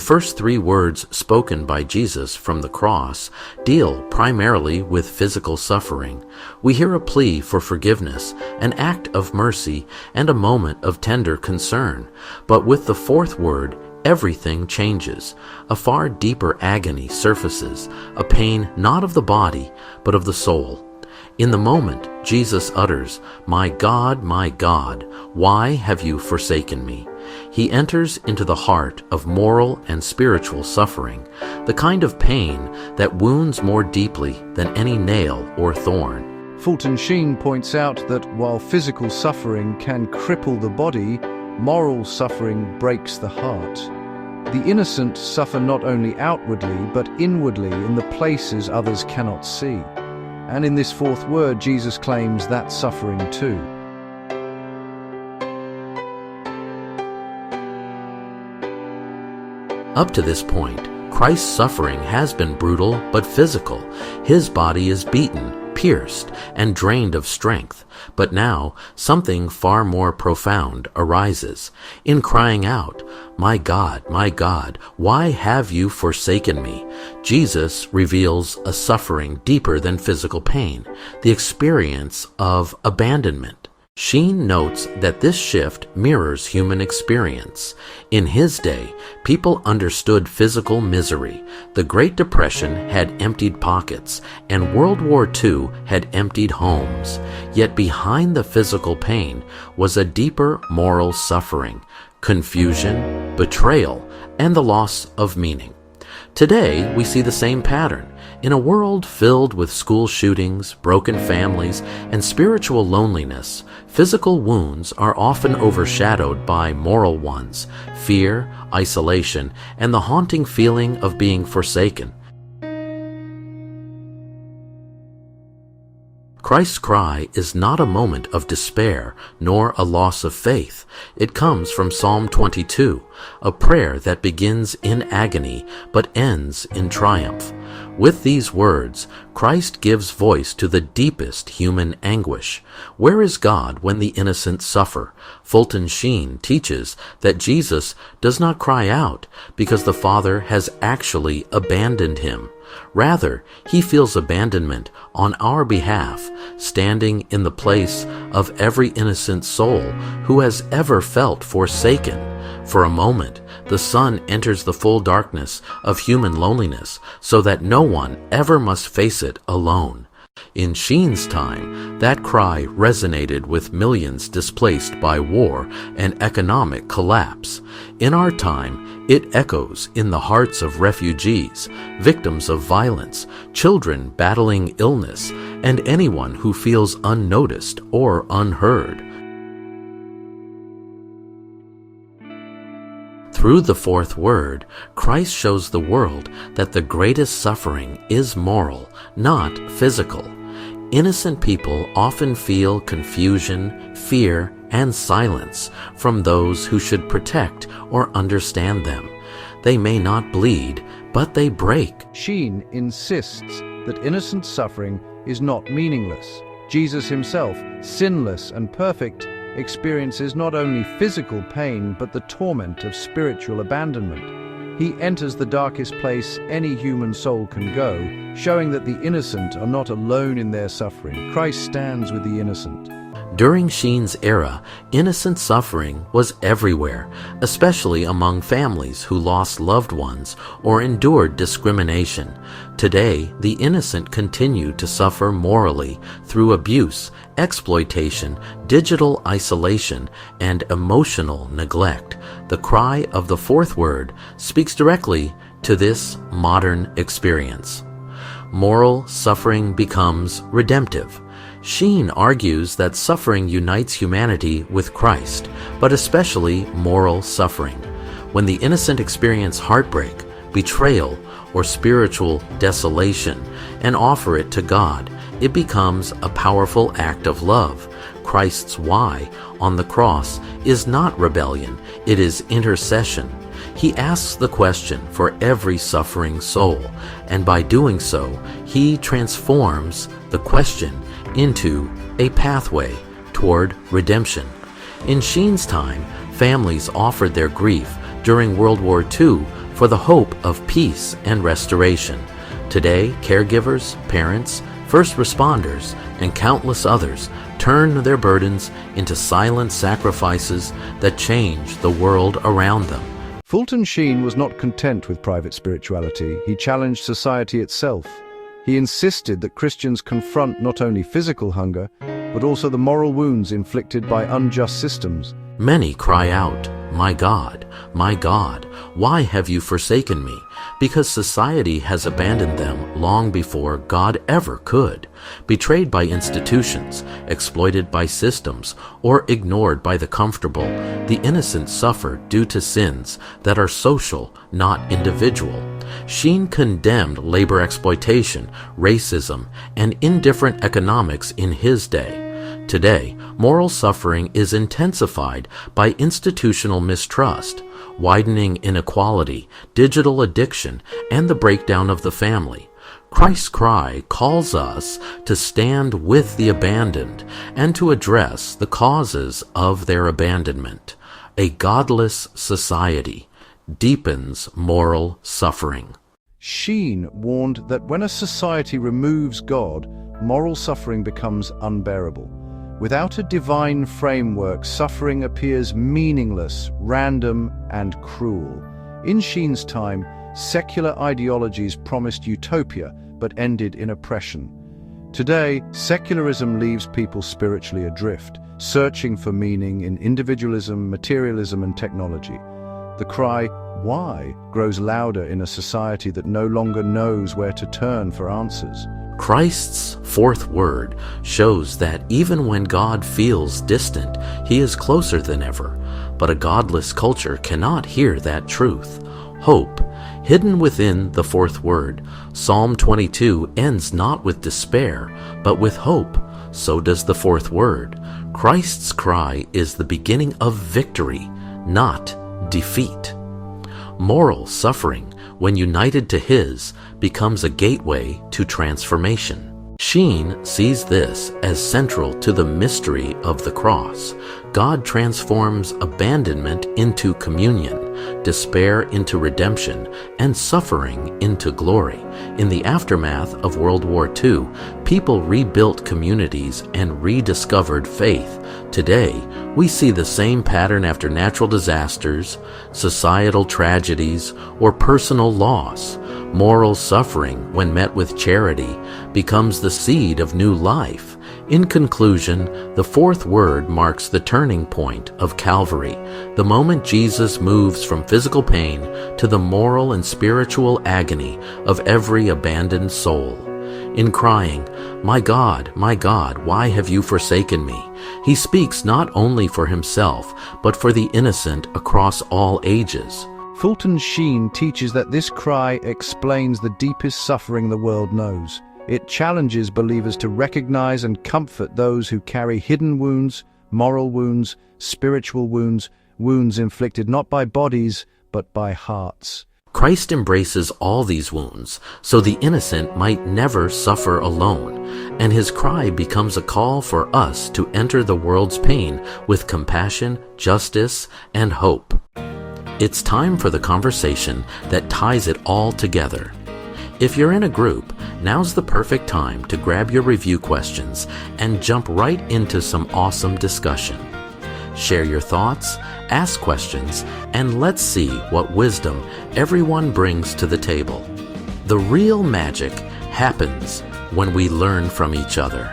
first three words spoken by Jesus from the cross deal primarily with physical suffering. We hear a plea for forgiveness, an act of mercy, and a moment of tender concern. But with the fourth word, everything changes. A far deeper agony surfaces, a pain not of the body, but of the soul. In the moment, Jesus utters, my God, why have you forsaken me?" He enters into the heart of moral and spiritual suffering, the kind of pain that wounds more deeply than any nail or thorn. Fulton Sheen points out that while physical suffering can cripple the body, moral suffering breaks the heart. The innocent suffer not only outwardly, but inwardly in the places others cannot see. And in this fourth word, Jesus claims that suffering too. Up to this point, Christ's suffering has been brutal but physical. His body is beaten, pierced, and drained of strength. But now, something far more profound arises. In crying out, my God, why have you forsaken me?" Jesus reveals a suffering deeper than physical pain, the experience of abandonment. Sheen notes that this shift mirrors human experience. In his day, people understood physical misery. The Great Depression had emptied pockets, and World War II had emptied homes. Yet behind the physical pain was a deeper moral suffering, confusion, betrayal, and the loss of meaning. Today, we see the same pattern. In a world filled with school shootings, broken families, and spiritual loneliness, physical wounds are often overshadowed by moral ones: fear, isolation, and the haunting feeling of being forsaken. Christ's cry is not a moment of despair, nor a loss of faith. It comes from Psalm 22, a prayer that begins in agony but ends in triumph. With these words, Christ gives voice to the deepest human anguish. Where is God when the innocent suffer? Fulton Sheen teaches that Jesus does not cry out because the Father has actually abandoned him. Rather, he feels abandonment on our behalf, standing in the place of every innocent soul who has ever felt forsaken. For a moment, the sun enters the full darkness of human loneliness so that no one ever must face it alone. In Sheen's time, that cry resonated with millions displaced by war and economic collapse. In our time, it echoes in the hearts of refugees, victims of violence, children battling illness, and anyone who feels unnoticed or unheard. Through the fourth word, Christ shows the world that the greatest suffering is moral, not physical. Innocent people often feel confusion, fear, and silence from those who should protect or understand them. They may not bleed, but they break. Sheen insists that innocent suffering is not meaningless. Jesus himself, sinless and perfect, experiences not only physical pain but the torment of spiritual abandonment. He enters the darkest place any human soul can go, showing that the innocent are not alone in their suffering. Christ stands with the innocent. During Sheen's era, innocent suffering was everywhere, especially among families who lost loved ones or endured discrimination. Today, the innocent continue to suffer morally through abuse, exploitation, digital isolation, and emotional neglect. The cry of the fourth word speaks directly to this modern experience. Moral suffering becomes redemptive. Sheen argues that suffering unites humanity with Christ, but especially moral suffering. When the innocent experience heartbreak, betrayal, or spiritual desolation and offer it to God, it becomes a powerful act of love. Christ's why on the cross is not rebellion, it is intercession. He asks the question for every suffering soul, and by doing so, he transforms the question into a pathway toward redemption. In Sheen's time, families offered their grief during World War II for the hope of peace and restoration. Today, caregivers, parents, first responders, and countless others turn their burdens into silent sacrifices that change the world around them. Fulton Sheen was not content with private spirituality. He challenged society itself. He insisted that Christians confront not only physical hunger, but also the moral wounds inflicted by unjust systems. Many cry out, my God, why have you forsaken me?" Because society has abandoned them long before God ever could. Betrayed by institutions, exploited by systems, or ignored by the comfortable, the innocent suffer due to sins that are social, not individual. Sheen condemned labor exploitation, racism, and indifferent economics in his day. Today, moral suffering is intensified by institutional mistrust, widening inequality, digital addiction, and the breakdown of the family. Christ's cry calls us to stand with the abandoned and to address the causes of their abandonment. A godless society deepens moral suffering. Sheen warned that when a society removes God, moral suffering becomes unbearable. Without a divine framework, suffering appears meaningless, random, and cruel. In Sheen's time, secular ideologies promised utopia but ended in oppression. Today, secularism leaves people spiritually adrift, searching for meaning in individualism, materialism, and technology. The cry, "Why?" grows louder in a society that no longer knows where to turn for answers. Christ's fourth word shows that even when God feels distant, he is closer than ever. But a godless culture cannot hear that truth. Hope, hidden within the fourth word. Psalm 22 ends not with despair, but with hope. So does the fourth word. Christ's cry is the beginning of victory, not defeat. Moral suffering, when united to his, becomes a gateway to transformation. Sheen sees this as central to the mystery of the cross. God transforms abandonment into communion, despair into redemption, and suffering into glory. In the aftermath of World War II, people rebuilt communities and rediscovered faith. Today, we see the same pattern after natural disasters, societal tragedies, or personal loss. Moral suffering, when met with charity, becomes the seed of new life. In conclusion, the fourth word marks the turning point of Calvary, the moment Jesus moves from physical pain to the moral and spiritual agony of every abandoned soul. In crying, my God, why have you forsaken me?" he speaks not only for himself, but for the innocent across all ages. Fulton Sheen teaches that this cry explains the deepest suffering the world knows. It challenges believers to recognize and comfort those who carry hidden wounds, moral wounds, spiritual wounds, wounds inflicted not by bodies, but by hearts. Christ embraces all these wounds, so the innocent might never suffer alone, and his cry becomes a call for us to enter the world's pain with compassion, justice, and hope. It's time for the conversation that ties it all together. If you're in a group, now's the perfect time to grab your review questions and jump right into some awesome discussion. Share your thoughts, ask questions, and let's see what wisdom everyone brings to the table. The real magic happens when we learn from each other.